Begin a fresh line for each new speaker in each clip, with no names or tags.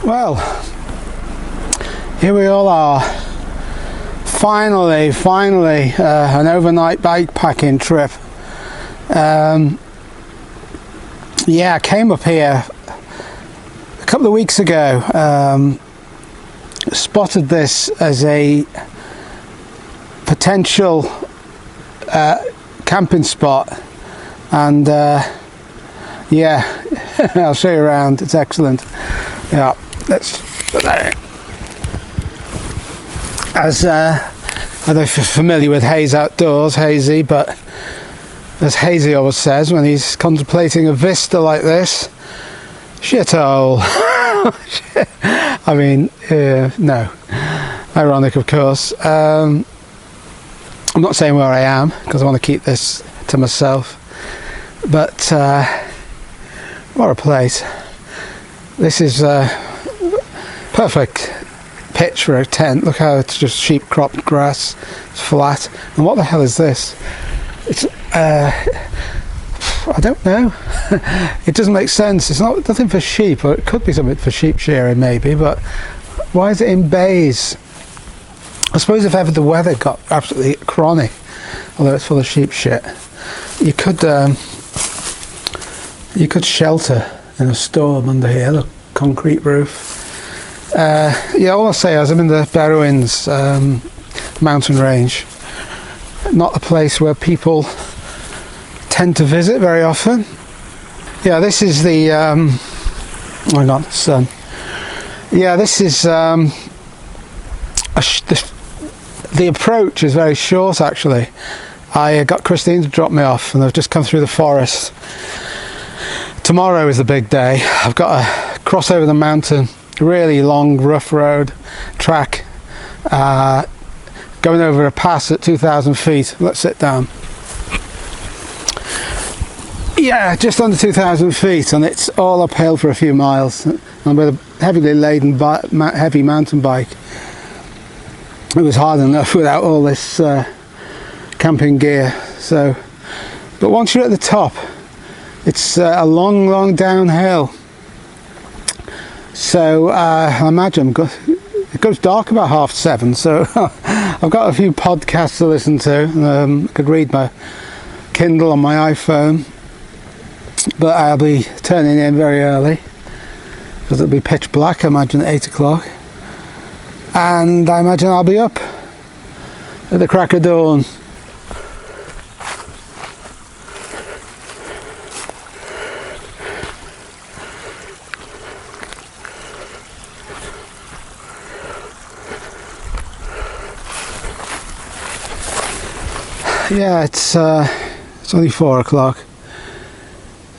Well, here we all are. Finally, an overnight bikepacking trip. Yeah, I came up here a couple of weeks ago. Spotted this as a potential camping spot, and yeah, I'll show you around. It's excellent. Yeah, let's put that in. As I don't know if you're familiar with Hayes Outdoors, Hazy, but as Hazy always says when he's contemplating a vista like this, shithole. I mean, no, ironic of course. I'm not saying where I am because I want to keep this to myself, but what a place. This is perfect pitch for a tent. Look how it's just sheep cropped grass. It's flat. And what the hell is this? It's I don't know. It doesn't make sense. It's nothing for sheep, or it could be something for sheep shearing maybe, but why is it in bays? I suppose if ever the weather got absolutely chronic, although it's full of sheep shit, you could shelter in a storm under here. Look, concrete roof. Yeah, all I'll say is I'm in the Berwyn's mountain range. Not a place where people tend to visit very often. Yeah, this is the hang on, sun. Yeah, this is the approach is very short actually. I got Christine to drop me off and I've just come through the forest. Tomorrow is the big day. I've got to cross over the mountain, really long rough road track, going over a pass at 2,000 feet. Let's sit down. Yeah, just under 2,000 feet, and it's all uphill for a few miles. And with a heavily laden heavy mountain bike, it was hard enough without all this camping gear. So, but once you're at the top, it's a long downhill. So I imagine it goes dark about 7:30. So I've got a few podcasts to listen to. I could read my Kindle on my iPhone, but I'll be turning in very early because it'll be pitch black. I imagine at 8 o'clock, and I imagine I'll be up at the crack of dawn. Yeah, it's only 4 o'clock.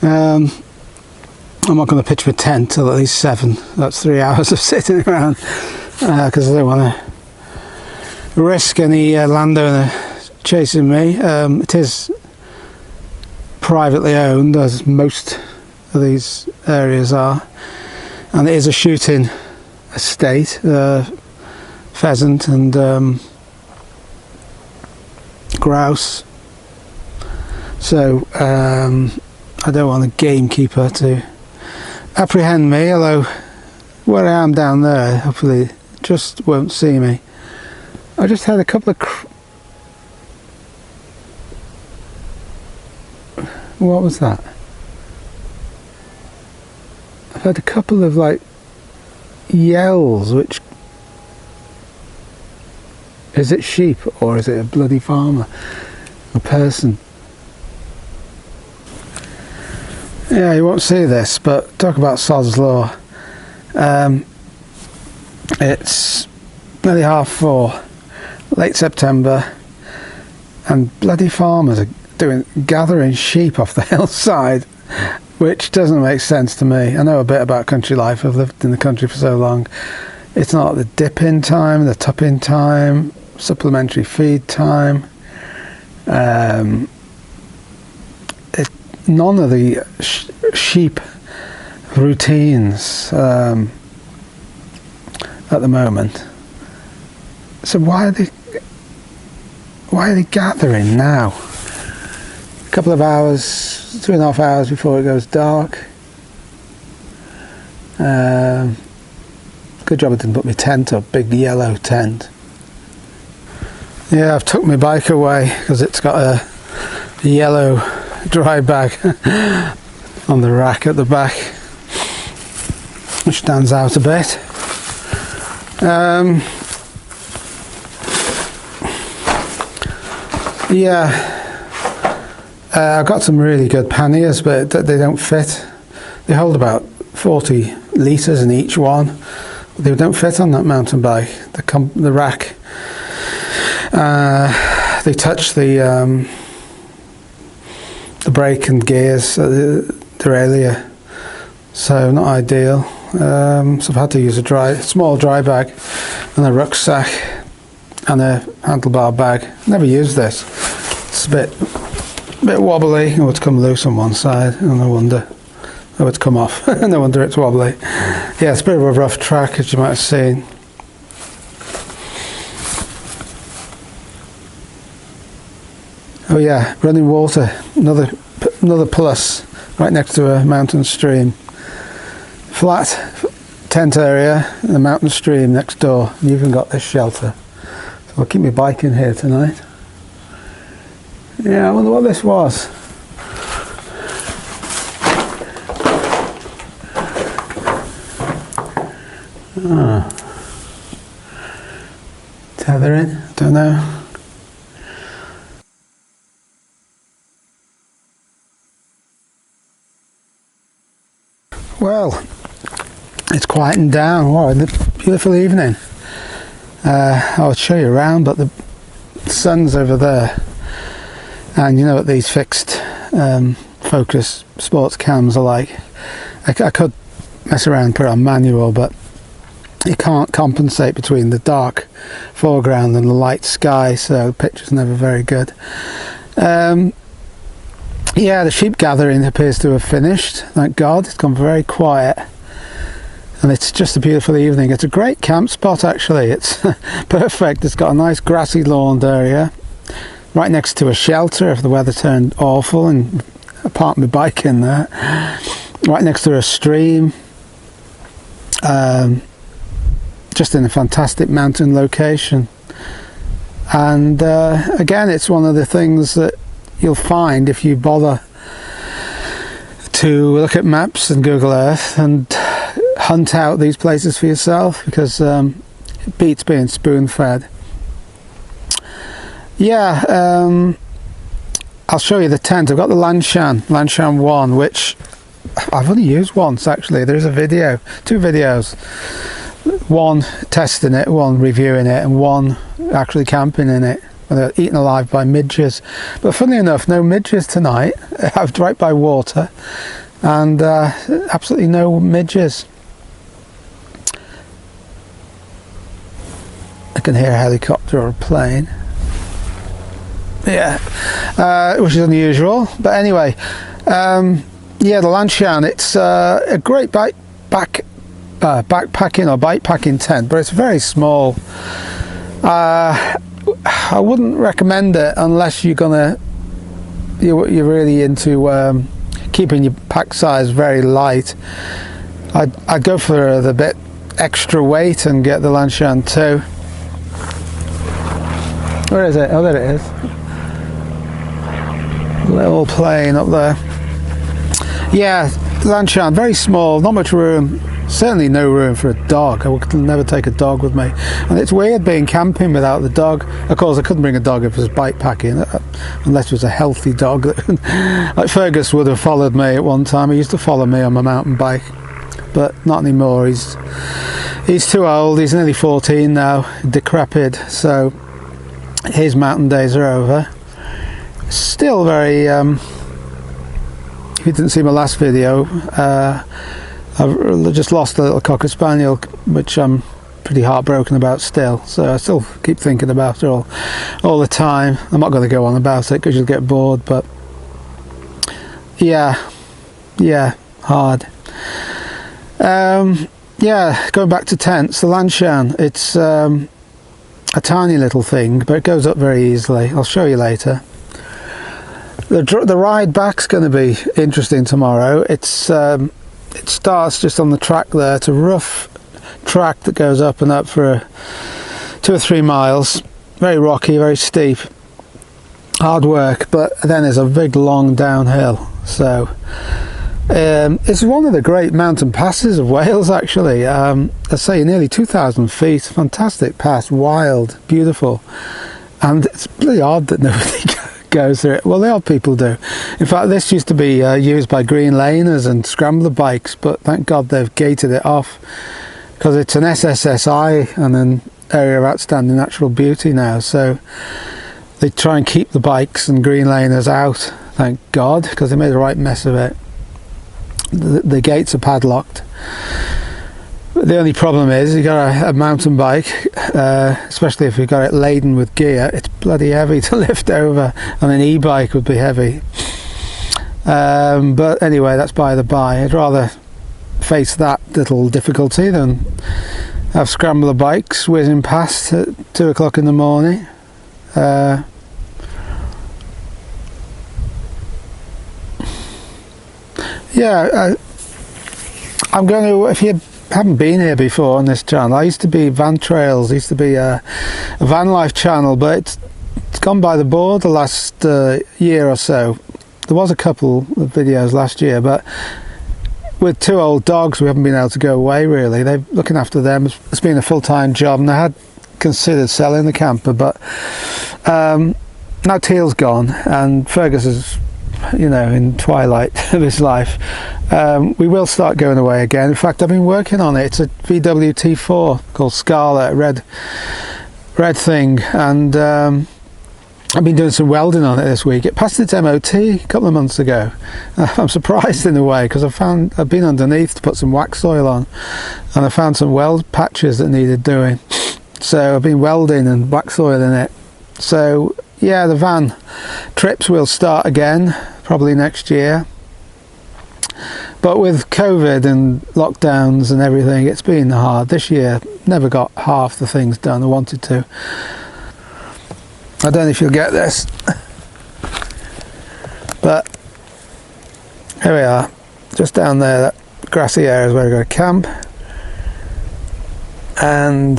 I'm not going to pitch my tent till at least 7. That's 3 hours of sitting around because I don't want to risk any landowner chasing me. It is privately owned, as most of these areas are, and it is a shooting estate, pheasant and grouse, so I don't want a gamekeeper to apprehend me, although where I am down there hopefully just won't see me. I just had a couple of what was that? I've had a couple of like yells, which is it sheep or is it a bloody farmer? A person? Yeah, you won't see this, but talk about sod's law. It's nearly 4:30, late September, and bloody farmers are gathering sheep off the hillside which doesn't make sense to me. I know a bit about country life. I've lived in the country for so long. It's not the dip-in time, the top-in time, supplementary feed time. None of the sheep routines at the moment. So why are they gathering now? A couple of hours, 2.5 hours before it goes dark. Good job I didn't put my tent up, big yellow tent. Yeah, I've tucked my bike away because it's got a yellow dry bag on the rack at the back, which stands out a bit. I've got some really good panniers, but they don't fit. They hold about 40 litres in each one. They don't fit on that mountain bike. The rack, they touch the brake and gears, the derailleur, so not ideal. So I've had to use a small dry bag and a rucksack and a handlebar bag. Never used this. It's a bit wobbly. Oh, it's come loose on one side. Oh, no wonder. Oh, it's come off. No wonder it's wobbly. Yeah, it's a bit of a rough track, as you might have seen. Oh yeah, running water. Another plus. Right next to a mountain stream. Flat tent area and a mountain stream next door. And you've even got this shelter. So I'll keep my bike in here tonight. Yeah, I wonder what this was. Tethering, don't know. Well, it's quieting down. What a beautiful evening. I'll show you around, but the sun's over there. And you know what these fixed focus sports cams are like. I could mess around and put it on manual, but you can't compensate between the dark foreground and the light sky, so the picture's never very good. Yeah, the sheep gathering appears to have finished, thank God. It's gone very quiet, and it's just a beautiful evening. It's a great camp spot, actually. It's perfect. It's got a nice grassy lawned area right next to a shelter if the weather turned awful, and I parked my bike in there. Right next to a stream, just in a fantastic mountain location. And again, it's one of the things that you'll find if you bother to look at maps and Google Earth and hunt out these places for yourself, because it beats being spoon-fed. Yeah, I'll show you the tent. I've got the Lanshan 1, which I've only used once actually. There's a video, 2 videos. One testing it, one reviewing it, and one actually camping in it. They're eaten alive by midges. But funnily enough, no midges tonight. I was right by water, and absolutely no midges. I can hear a helicopter or a plane. Yeah, which is unusual. But anyway, yeah, the Lanshan. It's a great backpacking or bikepacking tent, but it's very small. I wouldn't recommend it unless you're really into keeping your pack size very light. I'd go for the bit extra weight and get the Lanshan 2. Where is it? Oh, there it is. Little plane up there. Yeah, Lanshan, very small, not much room. Certainly no room for a dog. I would never take a dog with me. And it's weird being camping without the dog. Of course, I couldn't bring a dog if it was bikepacking, unless it was a healthy dog. Like Fergus would have followed me at one time. He used to follow me on my mountain bike, but not anymore. He's too old. He's nearly 14 now, decrepit. So his mountain days are over. Still very if you didn't see my last video, I've just lost a little Cocker Spaniel, which I'm pretty heartbroken about still. So I still keep thinking about her all the time. I'm not going to go on about it because you'll get bored, but yeah, hard. Yeah, going back to tents, the Lanshan, it's a tiny little thing, but it goes up very easily. I'll show you later. The ride back's going to be interesting tomorrow. It starts just on the track there. It's a rough track that goes up and up for 2 or 3 miles. Very rocky, very steep. Hard work, but then there's a big long downhill. So it's one of the great mountain passes of Wales, actually. I say nearly 2,000 feet. Fantastic pass, wild, beautiful. And it's really odd that nobody goes through it. Well, the odd people do. In fact, this used to be used by green laners and scrambler bikes, but thank God they've gated it off because it's an SSSI and an area of outstanding natural beauty now. So they try and keep the bikes and green laners out, thank God, because they made a right mess of it. The gates are padlocked. The only problem is you got a mountain bike, especially if you've got it laden with gear, it's bloody heavy to lift over, and an e-bike would be heavy. But anyway, that's by the by. I'd rather face that little difficulty than have scrambler bikes whizzing past at 2 o'clock in the morning. Yeah, I'm going to, if you haven't been here before on this channel, I used to be Van Trails, used to be a van life channel, but it's gone by the board the last year or so. There was a couple of videos last year, but with 2 old dogs we haven't been able to go away really. They're looking after them. It's been a full-time job, and I had considered selling the camper, but now Teal's gone and Fergus is, you know, in twilight of his life. We will start going away again. In fact, I've been working on it. It's a VWT4 called Scala, red thing, and I've been doing some welding on it this week. It passed its MOT a couple of months ago. I'm surprised in a way, because I've been underneath to put some wax oil on, and I found some weld patches that needed doing. So I've been welding and wax oiling it. So yeah, the van trips will start again probably next year, but with COVID and lockdowns and everything, it's been hard this year. Never got half the things done I wanted to. I don't know if you'll get this, but here we are, just down there. That grassy area is where we're going to camp, and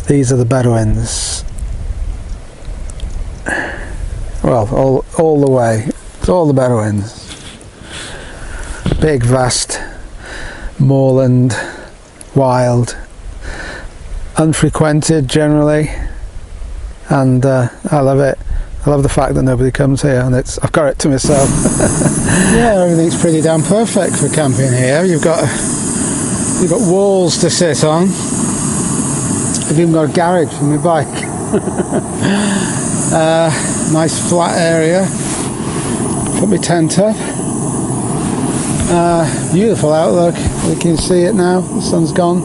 these are the Berwyns. Well, all the way, it's all the Berwyns. Big, vast moorland, wild, unfrequented generally, and I love it. I love the fact that nobody comes here, and I've got it to myself. Yeah, everything's pretty damn perfect for camping here. You've got walls to sit on. I've even got a garage for my bike. Nice flat area. Put my tent up. Beautiful outlook. You can see it now. The sun's gone.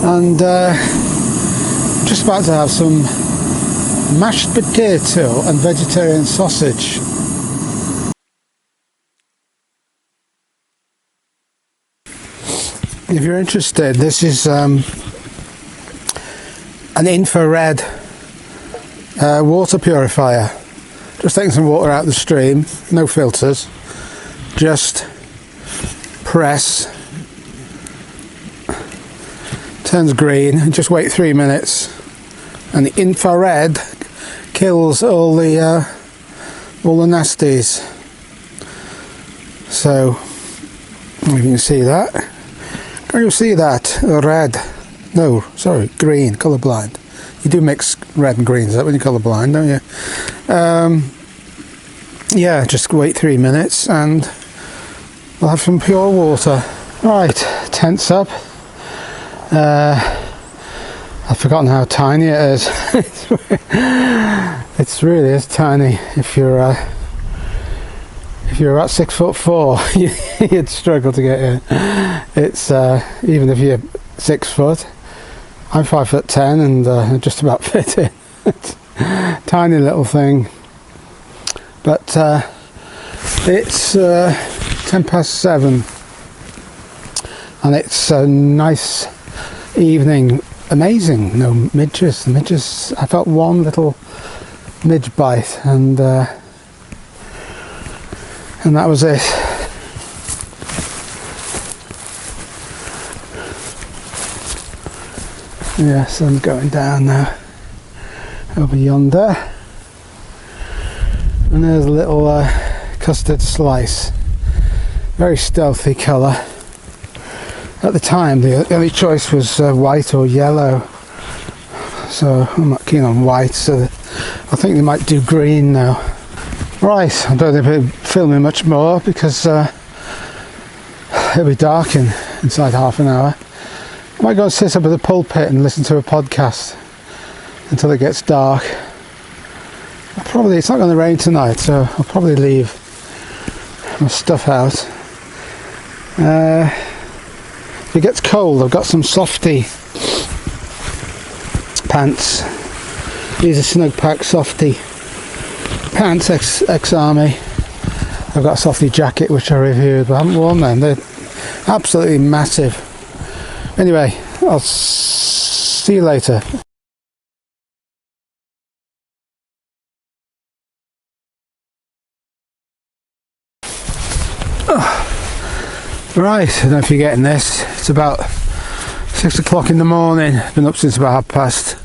And just about to have some mashed potato and vegetarian sausage. If you're interested, this is an infrared water purifier. Just taking some water out of the stream, no filters, just press, turns green, and just wait 3 minutes, and the infrared kills all the nasties. So you can see that. Can you see that? Red. No, sorry, green, colourblind. You do mix red and green, is that when you're colourblind, don't you? Yeah, just wait 3 minutes and we'll have some pure water. Right, tent's up. I've forgotten how tiny it is. It's really is tiny. If you're about 6'4", you'd struggle to get in. It's even if you're 6 foot. I'm 5'10" and just about fit in. It's a tiny little thing, but it's 7:10, and it's a nice evening. Amazing, no midges. I felt one little midge bite, and that was it. Yeah, sun's going down now over yonder, and there's a little custard slice. Very stealthy colour. At the time the only choice was white or yellow, so I'm not keen on white, so I think they might do green now. Right, I don't think I'll be filming much more because it'll be dark inside half an hour. I might go and sit up at the pulpit and listen to a podcast until it gets dark. It's not going to rain tonight, so I'll probably leave my stuff out. If it gets cold, I've got some softy pants. These are Snug Pack softy pants, ex-army. I've got a softy jacket which I reviewed, but I haven't worn them. They're absolutely massive. Anyway, I'll see you later. Right, I don't know if you're getting this. It's about 6 o'clock in the morning. Been up since about 30 past.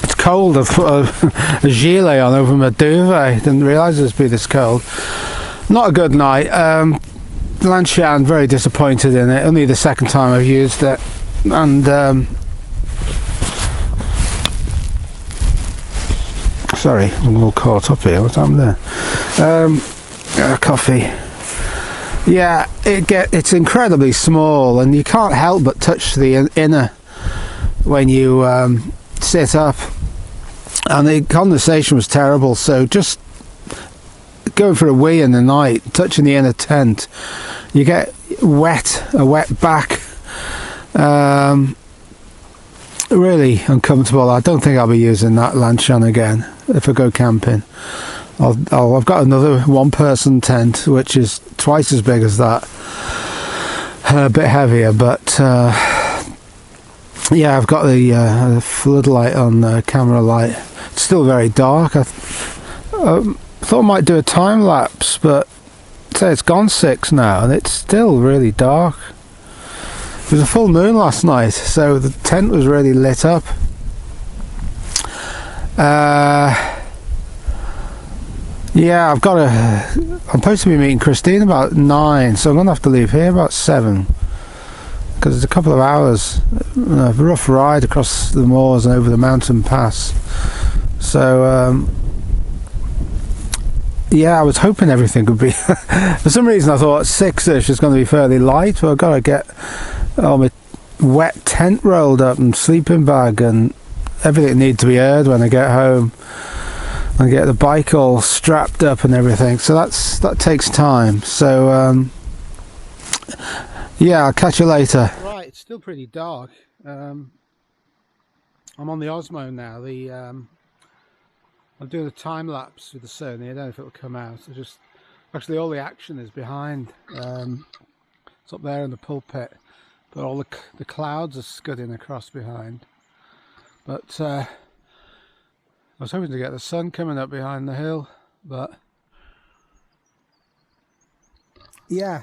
It's cold. I've put a gilet on over my duvet. Didn't realise it would be this cold. Not a good night. Lanshan, very disappointed in it. Only the second time I've used it, and sorry, I'm all caught up here. What's happened there? Coffee. Yeah, it's incredibly small, and you can't help but touch the inner when you sit up. And the condensation was terrible, so just going for a wee in the night, touching the inner tent, you get a wet back. Really uncomfortable. I don't think I'll be using that Lanshan again if I go camping. I've got another one-person tent which is twice as big as that, a bit heavier, but yeah, I've got the floodlight on, the camera light. It's still very dark. I thought I might do a time lapse, but say it's gone 6 now and it's still really dark. It was a full moon last night, so the tent was really lit up. Yeah, I'm supposed to be meeting Christine about 9, so I'm going to have to leave here about 7, because it's a couple of hours, a rough ride across the moors and over the mountain pass. So yeah, I was hoping everything could be for some reason I thought 6ish is going to be fairly light, but I've got to get my wet tent rolled up and sleeping bag and everything that needs to be aired when I get home, and get the bike all strapped up and everything, so that takes time. So yeah, I'll catch you later. Right, it's still pretty dark. I'm on the Osmo now. I'm doing a time lapse with the Sony. I don't know if it will come out. Actually all the action is behind. It's up there in the pulpit, but all the clouds are scudding across behind. But I was hoping to get the sun coming up behind the hill, but yeah.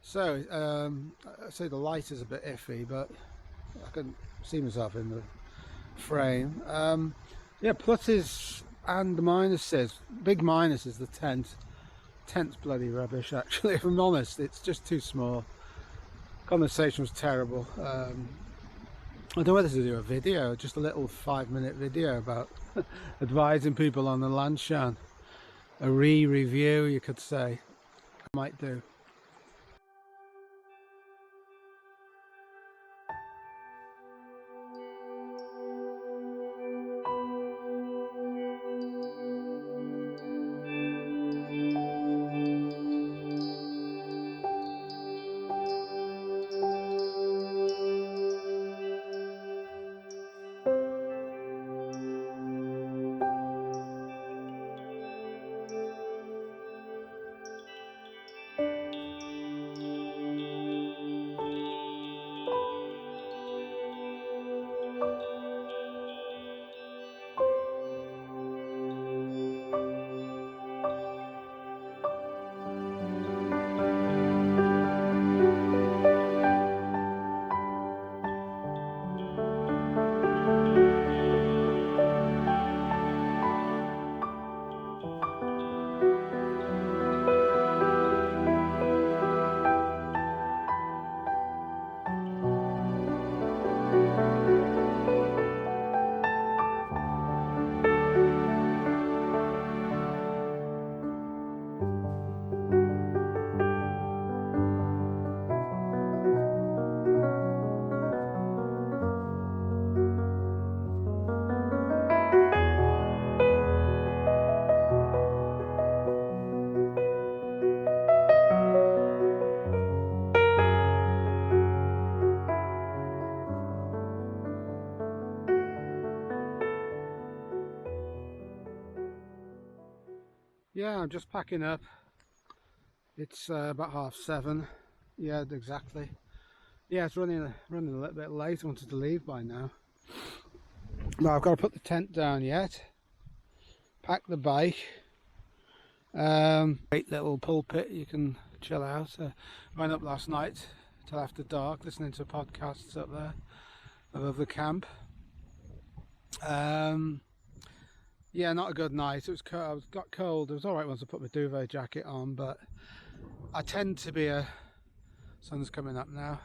So I say the light is a bit iffy, but I can see myself in the frame. Yeah, pluses and minuses. Big minus is the tent. Tent's bloody rubbish, actually. If I'm honest, it's just too small. Condensation was terrible. I don't know whether to do a video, just a little 5-minute video about advising people on the Lanshan. A review, you could say. I might do. Yeah, I'm just packing up. It's about 7:30. Yeah, exactly. Yeah, it's running a little bit late. I wanted to leave by now. No, I've got to put the tent down yet. Pack the bike. Great little pulpit, you can chill out. Went up last night till after dark, listening to podcasts up there above the camp. Yeah, not a good night. It was cold. I got cold. It was all right once I put my duvet jacket on, but I tend to be sun's coming up now.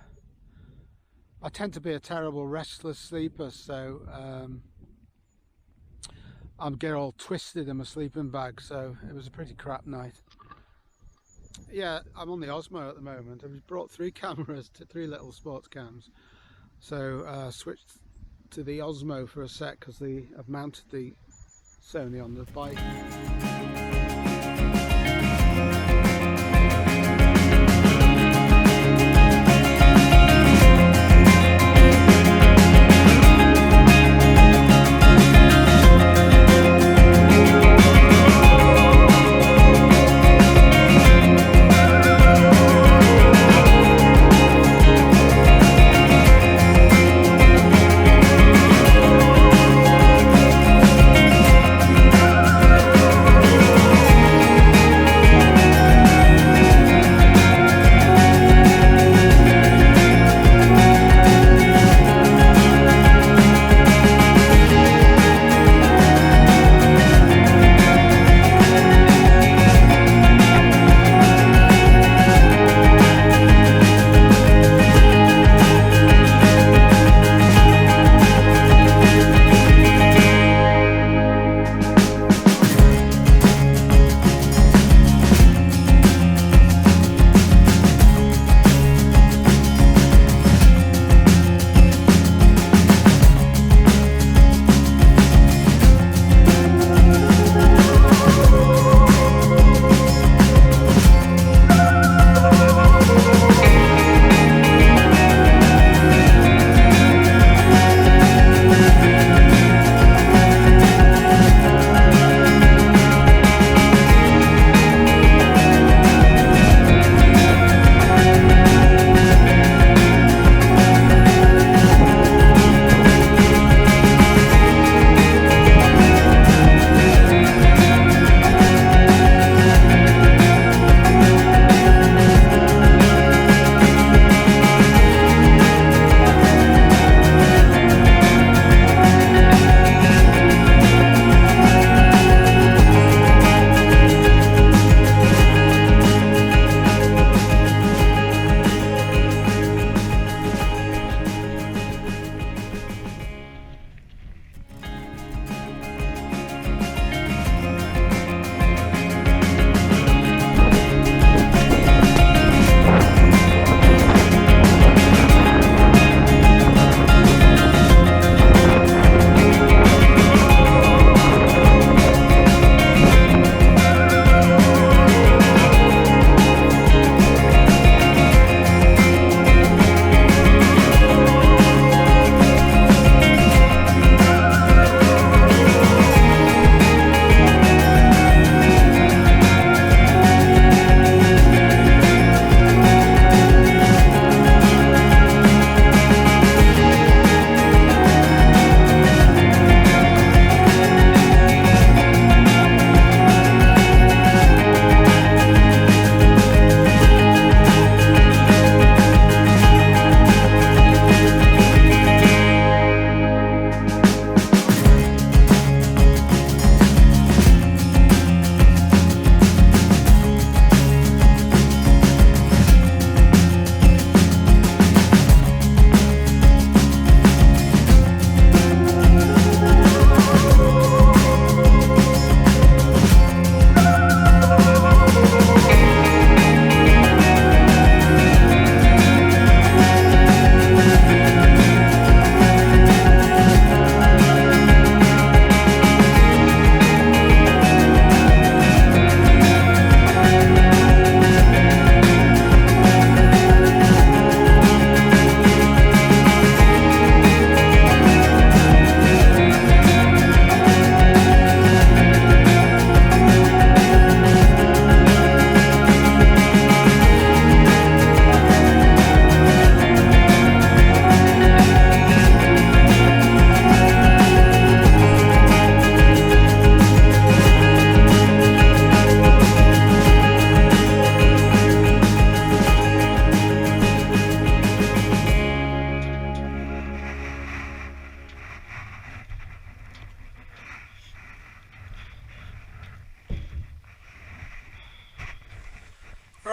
I tend to be a terrible restless sleeper, so I'm getting all twisted in my sleeping bag. So it was a pretty crap night. Yeah, I'm on the Osmo at the moment. I've brought 3 cameras, 3 little sports cams. So switched to the Osmo for a sec because I've mounted the Sony on the bike.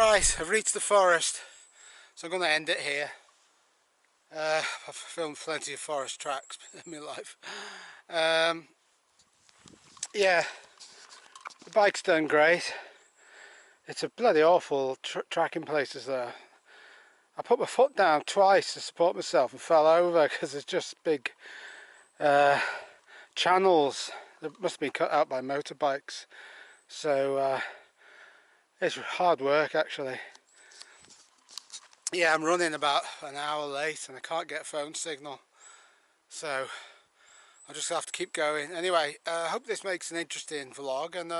Right, I've reached the forest, so I'm going to end it here. I've filmed plenty of forest tracks in my life. Yeah, the bike's done great. It's a bloody awful tracking places there. I put my foot down twice to support myself and fell over because there's just big channels that must have been cut out by motorbikes. So it's hard work actually. Yeah, I'm running about an hour late and I can't get a phone signal. So I'll just have to keep going. Anyway, I hope this makes an interesting vlog, and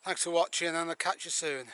thanks for watching, and I'll catch you soon.